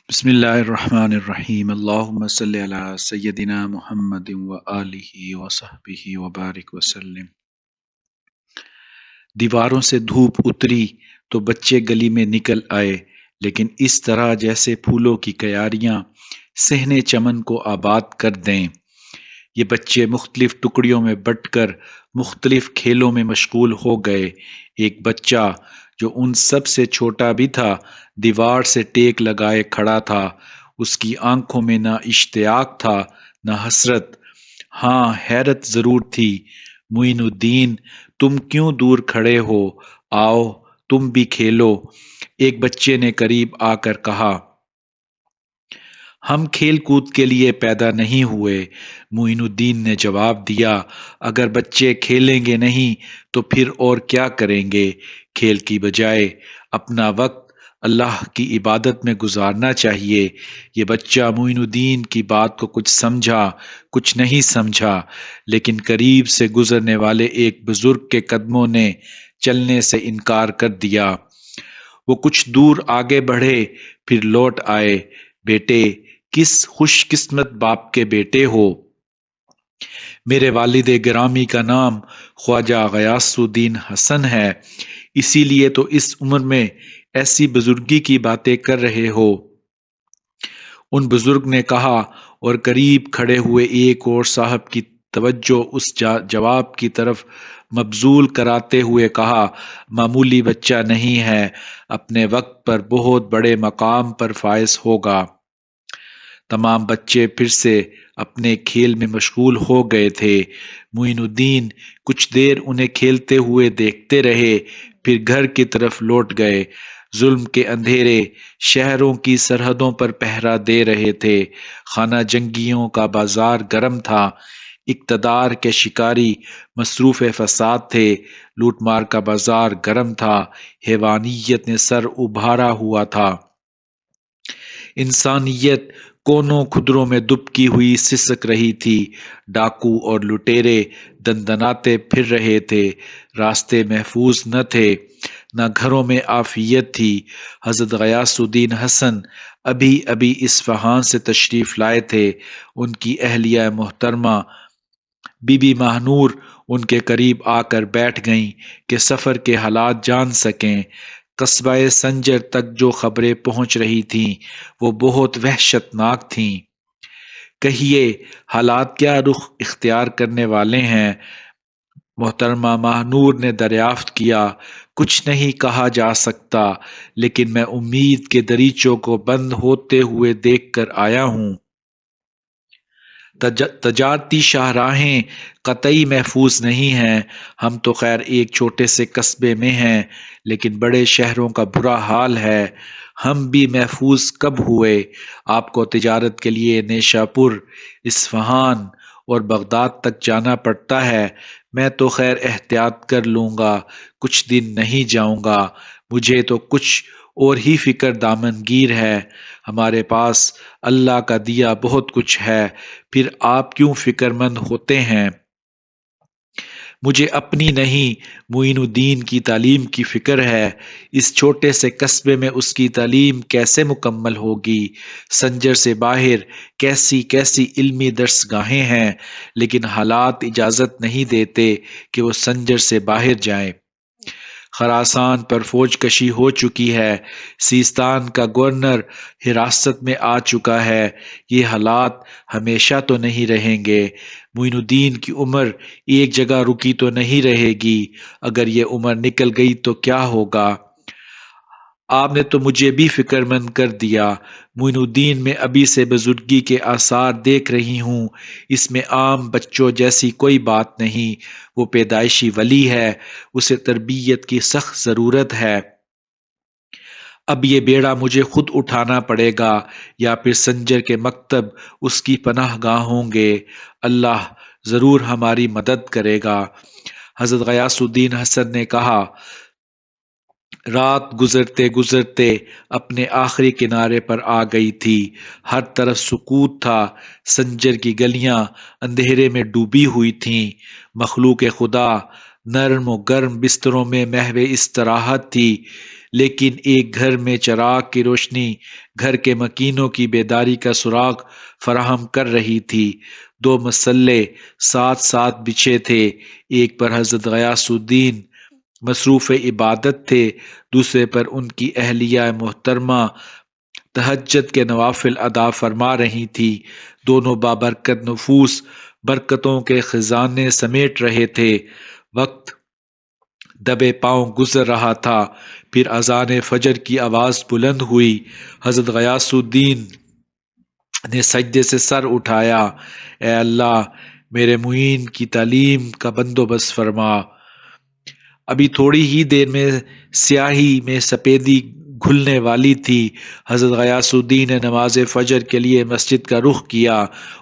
بسم اللہ الرحمن الرحیم اللہم صلی علی سیدنا محمد و آلہ و صحبہ وبارک وسلم۔ دیواروں سے دھوپ اتری تو بچے گلی میں نکل آئے، لیکن اس طرح جیسے پھولوں کی کیاریاں صحن چمن کو آباد کر دیں۔ یہ بچے مختلف ٹکڑیوں میں بٹ کر مختلف کھیلوں میں مشغول ہو گئے۔ ایک بچہ جو ان سب سے چھوٹا بھی تھا دیوار سے ٹیک لگائے کھڑا تھا۔ اس کی آنکھوں میں نہ اشتیاق تھا نہ حسرت، ہاں حیرت ضرور تھی۔ معین الدین، تم کیوں دور کھڑے ہو؟ آؤ تم بھی کھیلو۔ ایک بچے نے قریب آ کر کہا۔ ہم کھیل کود کے لیے پیدا نہیں ہوئے، معین الدین نے جواب دیا۔ اگر بچے کھیلیں گے نہیں تو پھر اور کیا کریں گے؟ کھیل کی بجائے اپنا وقت اللہ کی عبادت میں گزارنا چاہیے۔ یہ بچہ معین الدین کی بات کو کچھ سمجھا، کچھ نہیں سمجھا، لیکن قریب سے گزرنے والے ایک بزرگ کے قدموں نے چلنے سے انکار کر دیا۔ وہ کچھ دور آگے بڑھے، پھر لوٹ آئے۔ بیٹے، کس خوش قسمت باپ کے بیٹے ہو؟ میرے والد گرامی کا نام خواجہ غیاث الدین حسن ہے، اسی لیے تو اس عمر میں ایسی بزرگی کی باتیں کر رہے ہو۔ ان بزرگ نے کہا، اور قریب کھڑے ہوئے ایک اور صاحب کی توجہ اس جواب کی طرف مبذول کراتے ہوئے کہا، معمولی بچہ نہیں ہے، اپنے وقت پر بہت بڑے مقام پر فائز ہوگا۔ تمام بچے پھر سے اپنے کھیل میں مشغول ہو گئے تھے۔ معین الدین کچھ دیر انہیں کھیلتے ہوئے دیکھتے رہے، پھر گھر کی طرف لوٹ گئے۔ ظلم کے اندھیرے شہروں کی سرحدوں پر پہرا دے رہے تھے۔ خانہ جنگیوں کا بازار گرم تھا، اقتدار کے شکاری مصروف فساد تھے۔ لوٹ مار کا بازار گرم تھا، حیوانیت نے سر ابھارا ہوا تھا۔ انسانیت کونوں خدروں میں دبکی ہوئی سسک رہی تھی۔ ڈاکو اور لٹیرے دندناتے پھر رہے تھے۔ راستے محفوظ نہ تھے، نہ گھروں میں عافیت تھی۔ حضرت غیاث الدین حسن ابھی ابھی اصفہان سے تشریف لائے تھے۔ ان کی اہلیہ محترمہ بی بی ماہنور ان کے قریب آ کر بیٹھ گئیں کہ سفر کے حالات جان سکیں۔ قصبہ سنجر تک جو خبریں پہنچ رہی تھیں وہ بہت وحشتناک تھیں۔ کہیے حالات کیا رخ اختیار کرنے والے ہیں؟ محترمہ ماہنور نے دریافت کیا۔ کچھ نہیں کہا جا سکتا، لیکن میں امید کے دریچوں کو بند ہوتے ہوئے دیکھ کر آیا ہوں۔ تجارتی شاہراہیں قطعی محفوظ نہیں ہیں۔ ہم تو خیر ایک چھوٹے سے قصبے میں ہیں، لیکن بڑے شہروں کا برا حال ہے۔ ہم بھی محفوظ کب ہوئے؟ آپ کو تجارت کے لیے نیشاپور، اصفہان اور بغداد تک جانا پڑتا ہے۔ میں تو خیر احتیاط کر لوں گا، کچھ دن نہیں جاؤں گا۔ مجھے تو کچھ اور ہی فکر دامن گیر ہے۔ ہمارے پاس اللہ کا دیا بہت کچھ ہے، پھر آپ کیوں فکر مند ہوتے ہیں؟ مجھے اپنی نہیں، معین الدین کی تعلیم کی فکر ہے۔ اس چھوٹے سے قصبے میں اس کی تعلیم کیسے مکمل ہوگی؟ سنجر سے باہر کیسی کیسی علمی درس گاہیں ہیں، لیکن حالات اجازت نہیں دیتے کہ وہ سنجر سے باہر جائیں۔ خراسان پر فوج کشی ہو چکی ہے، سیستان کا گورنر حراست میں آ چکا ہے۔ یہ حالات ہمیشہ تو نہیں رہیں گے۔ معین الدین کی عمر ایک جگہ رکی تو نہیں رہے گی۔ اگر یہ عمر نکل گئی تو کیا ہوگا؟ آپ نے تو مجھے بھی فکر مند کر دیا۔ معین الدین میں ابھی سے بزرگی کے آثار دیکھ رہی ہوں۔ اس میں عام بچوں جیسی کوئی بات نہیں۔ وہ پیدائشی ولی ہے، اسے تربیت کی سخت ضرورت ہے۔ اب یہ بیڑا مجھے خود اٹھانا پڑے گا، یا پھر سنجر کے مکتب اس کی پناہ گاہ ہوں گے۔ اللہ ضرور ہماری مدد کرے گا۔ حضرت غیاث الدین حسن نے کہا۔ رات گزرتے گزرتے اپنے آخری کنارے پر آ گئی تھی۔ ہر طرف سکوت تھا۔ سنجر کی گلیاں اندھیرے میں ڈوبی ہوئی تھیں۔ مخلوق خدا نرم و گرم بستروں میں محو استراحت تھی، لیکن ایک گھر میں چراغ کی روشنی گھر کے مکینوں کی بیداری کا سراغ فراہم کر رہی تھی۔ دو مسلے ساتھ ساتھ بچھے تھے، ایک پر حضرت غیاث الدین مصروف عبادت تھے، دوسرے پر ان کی اہلیہ محترمہ تہجد کے نوافل ادا فرما رہی تھی۔ دونوں بابرکت نفوس برکتوں کے خزانے سمیٹ رہے تھے۔ وقت دبے پاؤں گزر رہا تھا، پھر اذان فجر کی آواز بلند ہوئی۔ حضرت غیاث الدین نے سجدے سے سر اٹھایا، اے اللہ میرے معین کی تعلیم کا بندوبست فرما۔ ابھی تھوڑی ہی دیر میں سیاہی میں سپیدی گھلنے والی تھی۔ حضرت غیاث الدین نے نماز فجر کے لیے مسجد کا رخ کیا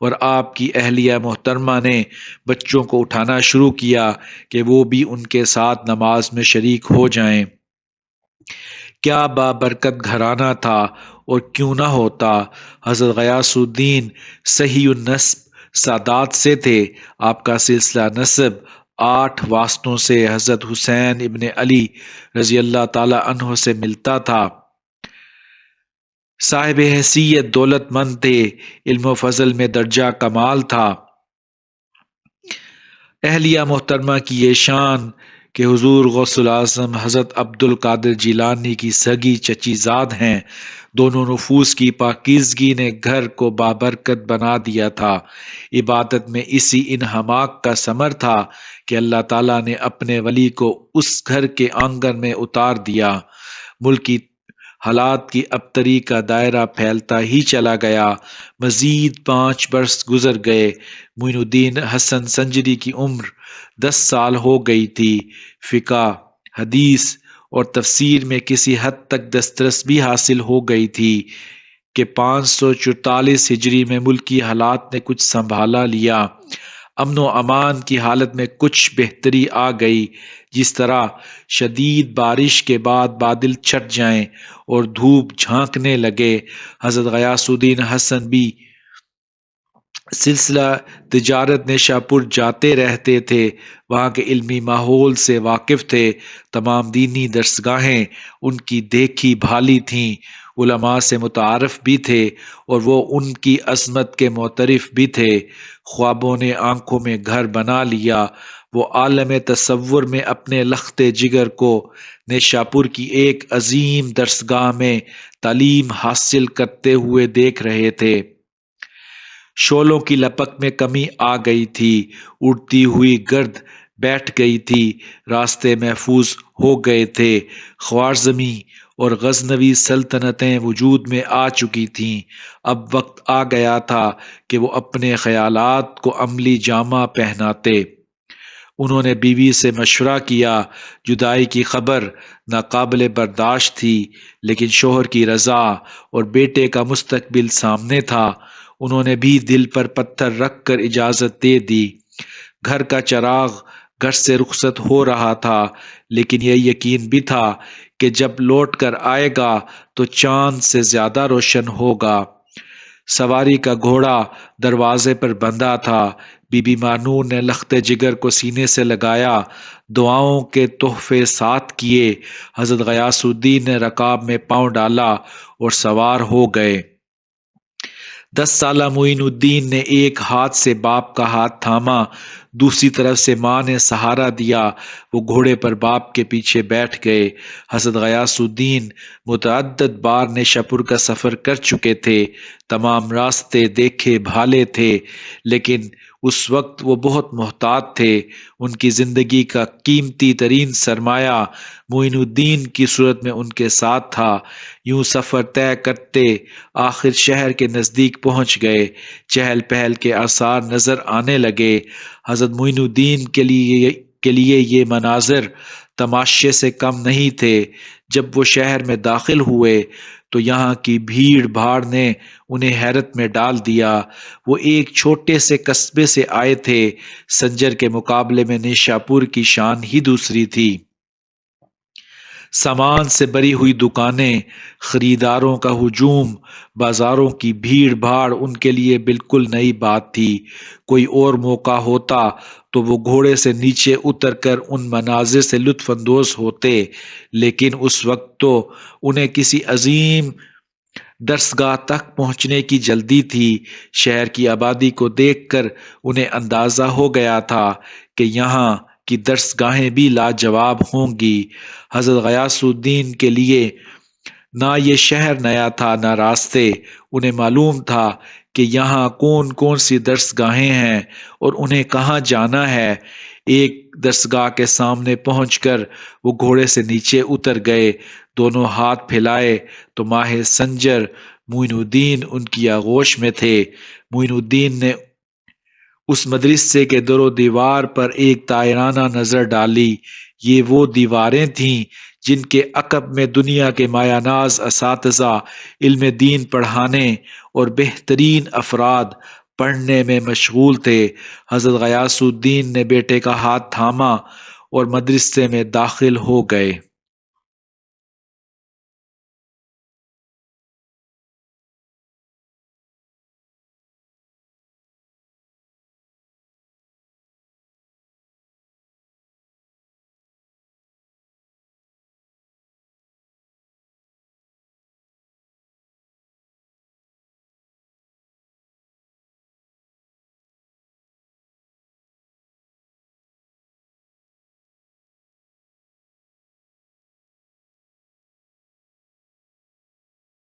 اور آپ کی اہلیہ محترمہ نے بچوں کو اٹھانا شروع کیا کہ وہ بھی ان کے ساتھ نماز میں شریک ہو جائیں۔ کیا بابرکت گھرانہ تھا اور کیوں نہ ہوتا۔ حضرت غیاث الدین صحیح النسب سادات سے تھے۔ آپ کا سلسلہ نسب 8 واسطوں سے حضرت حسین ابن علی رضی اللہ تعالی عنہ سے ملتا تھا۔ صاحب حیثیت دولت مند تھے، علم و فضل میں درجہ کمال تھا۔ اہلیہ محترمہ کی یہ شان کہ حضور غوث الاعظم حضرت عبد القادر جیلانی کی سگی چچی زاد ہیں۔ دونوں نفوس کی پاکیزگی نے گھر کو بابرکت بنا دیا تھا۔ عبادت میں اسی انہماک کا ثمر تھا کہ اللہ تعالیٰ نے اپنے ولی کو اس گھر کے آنگن میں اتار دیا۔ ملکی حالات کی ابتری کا دائرہ پھیلتا ہی چلا گیا۔ مزید 5 برس گزر گئے۔ معین الدین حسن سنجری کی عمر 10 سال ہو گئی تھی۔ فقہ، حدیث اور تفسیر میں کسی حد تک دسترس بھی حاصل ہو گئی تھی کہ 544 ہجری میں ملکی حالات نے کچھ سنبھالا لیا۔ امن و امان کی حالت میں کچھ بہتری آ گئی۔ جس طرح شدید بارش کے بعد بادل چھٹ جائیں اور دھوپ جھانکنے لگے، حضرت غیاث الدین حسن بھی سلسلہ تجارت نیشاپور جاتے رہتے تھے۔ وہاں کے علمی ماحول سے واقف تھے۔ تمام دینی درسگاہیں ان کی دیکھی بھالی تھیں۔ علماء سے متعارف بھی تھے اور وہ ان کی عظمت کے معترف بھی تھے۔ خوابوں نے آنکھوں میں گھر بنا لیا۔ وہ عالم تصور میں اپنے لخت جگر کو نیشاپور کی ایک عظیم درسگاہ میں تعلیم حاصل کرتے ہوئے دیکھ رہے تھے۔ شعلوں کی لپک میں کمی آ گئی تھی، اڑتی ہوئی گرد بیٹھ گئی تھی، راستے محفوظ ہو گئے تھے۔ خوارزمی اور غزنوی سلطنتیں وجود میں آ چکی تھیں۔ اب وقت آ گیا تھا کہ وہ اپنے خیالات کو عملی جامہ پہناتے۔ انہوں نے بیوی سے مشورہ کیا۔ جدائی کی خبر ناقابل برداشت تھی، لیکن شوہر کی رضا اور بیٹے کا مستقبل سامنے تھا۔ انہوں نے بھی دل پر پتھر رکھ کر اجازت دے دی۔ گھر کا چراغ گھر سے رخصت ہو رہا تھا، لیکن یہ یقین بھی تھا کہ جب لوٹ کر آئے گا تو چاند سے زیادہ روشن ہوگا۔ سواری کا گھوڑا دروازے پر بندھا تھا۔ بی بی مانور نے لخت جگر کو سینے سے لگایا، دعاؤں کے تحفے ساتھ کیے۔ حضرت غیاث الدین نے رکاب میں پاؤں ڈالا اور سوار ہو گئے۔ 10 سالہ معین الدین نے ایک ہاتھ سے باپ کا ہاتھ تھاما، دوسری طرف سے ماں نے سہارا دیا۔ وہ گھوڑے پر باپ کے پیچھے بیٹھ گئے۔ حضرت غیاث الدین متعدد بار نیشاپور کا سفر کر چکے تھے، تمام راستے دیکھے بھالے تھے، لیکن اس وقت وہ بہت محتاط تھے۔ ان کی زندگی کا قیمتی ترین سرمایہ معین الدین کی صورت میں ان کے ساتھ تھا۔ یوں سفر طے کرتے آخر شہر کے نزدیک پہنچ گئے۔ چہل پہل کے آثار نظر آنے لگے۔ حضرت معین الدین کے لیے یہ مناظر تماشے سے کم نہیں تھے۔ جب وہ شہر میں داخل ہوئے تو یہاں کی بھیڑ بھاڑ نے انہیں حیرت میں ڈال دیا۔ وہ ایک چھوٹے سے قصبے سے آئے تھے۔ سنجر کے مقابلے میں نیشاپور کی شان ہی دوسری تھی۔ سامان سے بھری ہوئی دکانیں، خریداروں کا ہجوم، بازاروں کی بھیڑ بھاڑ ان کے لیے بالکل نئی بات تھی۔ کوئی اور موقع ہوتا تو وہ گھوڑے سے نیچے اتر کر ان مناظر سے لطف اندوز ہوتے، لیکن اس وقت تو انہیں کسی عظیم درسگاہ تک پہنچنے کی جلدی تھی۔ شہر کی آبادی کو دیکھ کر انہیں اندازہ ہو گیا تھا کہ یہاں کی درسگاہیں بھی لاجواب ہوں گی۔ حضرت غیاث الدین کے لیے نہ یہ شہر نیا تھا نہ راستے۔ انہیں معلوم تھا کہ یہاں کون کون سی درسگاہیں ہیں اور انہیں کہاں جانا ہے۔ ایک درسگاہ کے سامنے پہنچ کر وہ گھوڑے سے نیچے اتر گئے، دونوں ہاتھ پھیلائے تو ماہ سنجر معین الدین ان کی آغوش میں تھے۔ معین الدین نے اس مدرسے کے در و دیوار پر ایک طائرانہ نظر ڈالی۔ یہ وہ دیواریں تھیں جن کے عقب میں دنیا کے مایہ ناز اساتذہ علم دین پڑھانے اور بہترین افراد پڑھنے میں مشغول تھے۔ حضرت غیاث الدین نے بیٹے کا ہاتھ تھاما اور مدرسے میں داخل ہو گئے۔